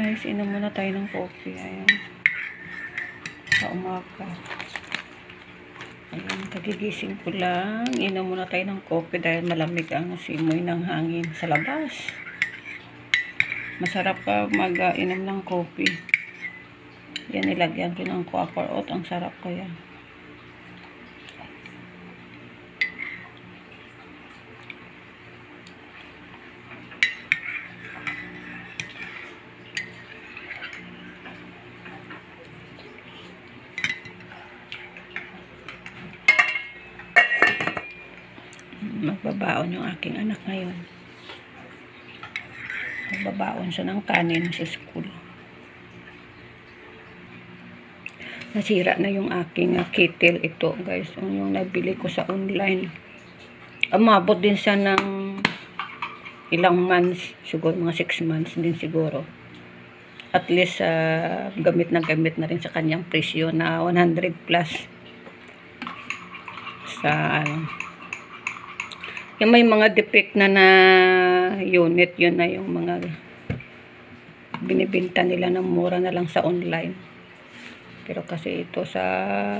guys, inom muna tayo ng coffee. Ayan. Sa umaga. Ayan, kagigising ko lang. Inom muna tayo ng coffee dahil malamig ang simoy ng hangin sa labas. Masarap pa mag-inom ng coffee. Yan, nilagyan ko ng copper oat. Ang sarap ko yan. Magbabaon yung aking anak ngayon. Magbabaon siya ng kanin sa school. Nasira na yung aking kettle. Ito guys, yung nabili ko sa online. Umabot din siya ng ilang months. Siguro mga 6 months din siguro. At least gamit na rin sa kanyang presyo na 100 plus. Sa yung may mga defect na unit, yun na yung mga binibenta nila ng mura na lang sa online. Pero kasi ito sa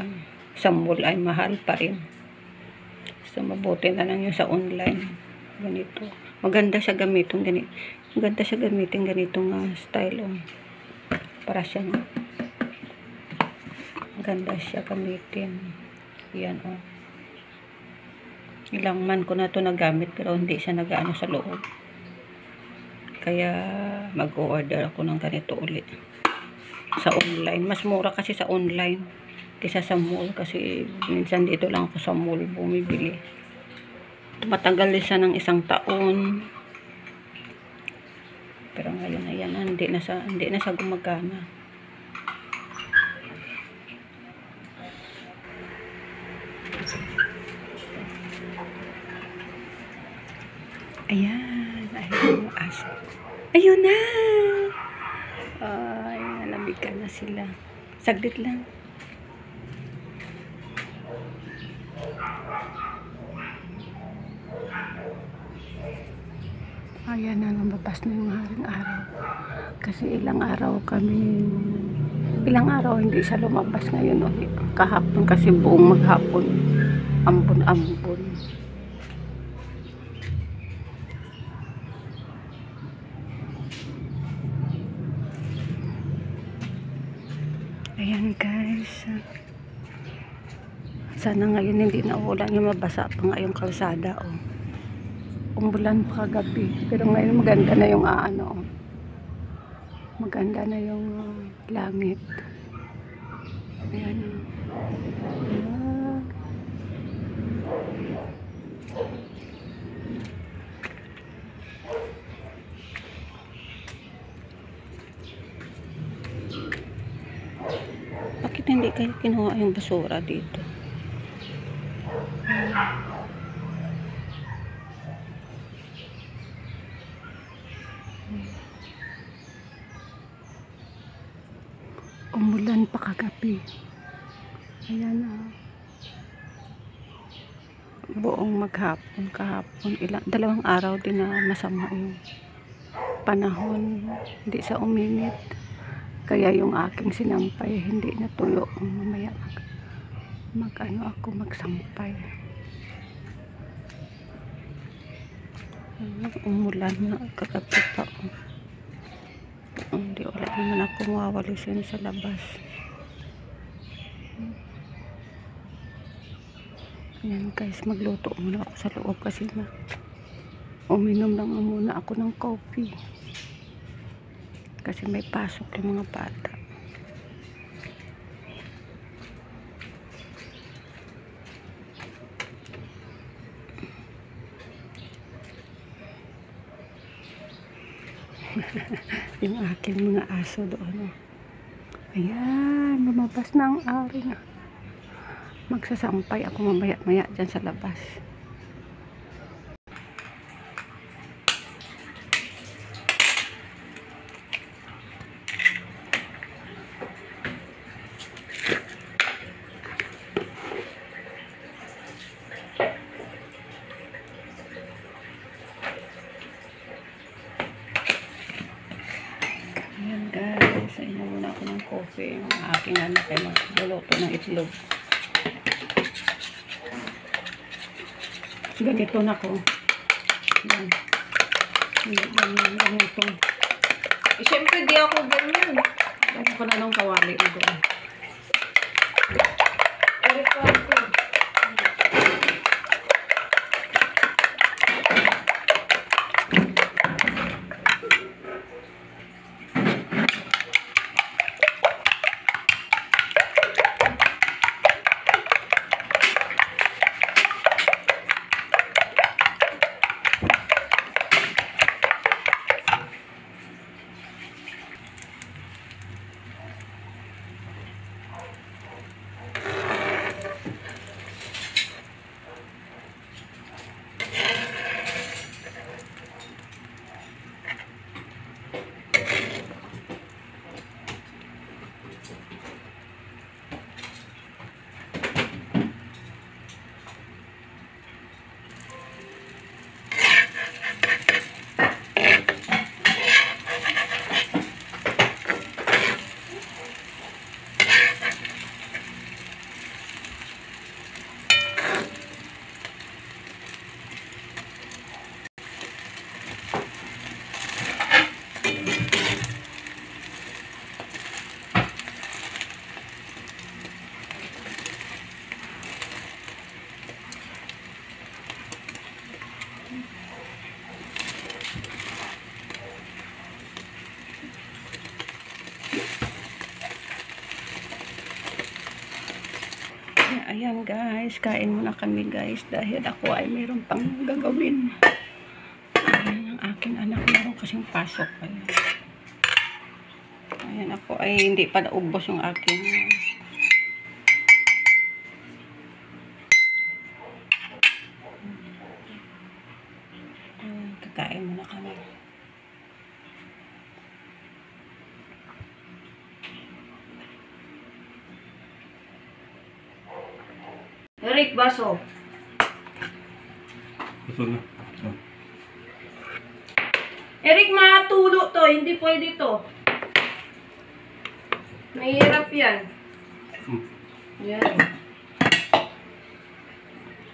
mall ay mahal pa rin. So mabuti na lang yung sa online. Ganito. Maganda siya gamitin ganito. Maganda siya gamitin ganitong style. Para siyang maganda siya gamitin. Yan Ilang man ko na to nagamit pero hindi siya nagaano sa loob. Kaya mag-order ako ng ganito ulit. Sa online. Mas mura kasi sa online kaysa sa mall. Kasi minsan dito lang ako sa mall bumibili. Matagal din siya ng 1 taon. Pero ngayon ayan, hindi na siya gumagana. Ayan, ayun yung aso. Ayun na! Ay, nalamigan na sila. Saglit lang. Ayan na, lumabas na yung haring araw. Kasi ilang araw hindi siya lumabas ngayon. Kahapon kasi buong maghapon. Ambon-ambon. Ayan guys. Sana ngayon hindi na ulan, yung mabasa pa nga yung kalsada. Umulan pa kagabi. Pero ngayon maganda na yung maganda na yung langit. Ayan Bakit hindi kayo kinuha yung basura dito? Umulan pa kagabi. Ayan buong maghapon, kahapon, 2 araw din na masama yung panahon. Hindi sa uminit. Kaya yung aking sinampay hindi natuyo. Mamaya ako magsampay. Umulan na kagabi pa. Hindi, wala naman ako mawawalisin sa labas. Ayan guys, magluto muna ako sa loob kasi uminom lang muna ako ng coffee. Kasi may pasok yung mga bata. Yung aking mga aso doon. Ayan, lumabas na ang aring. Magsasampay ako mamaya-maya dyan sa labas. Ayan guys. guys. Inom muna ako ng coffee. Yung aking anak ay magluluto ng itlog. Ganito na ko. Yan. Ganito. Siyempre, di ako ganyan. Lagyan ko na ng kawali ito. Ayan guys, kain muna kami guys dahil ako ay mayroon pang gagawin. Ayan ang aking anak, mayroon kasing pasok. Ayan ako ay hindi pa naubos yung aking kakain muna kami. Eric, baso. Ito na. Oh. Eric, matulo to. Hindi pwede to. Mahirap yan. Yan.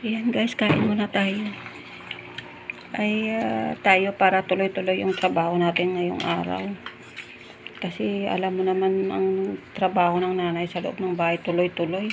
Ayan guys, kain muna tayo. Tayo para tuloy-tuloy yung trabaho natin ngayong araw. Kasi alam mo naman ang trabaho ng nanay sa loob ng bahay, tuloy-tuloy.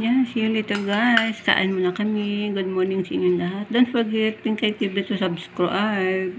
Yan, see you later guys. Kain muna kami. Good morning sa inyong lahat. Don't forget, click to subscribe.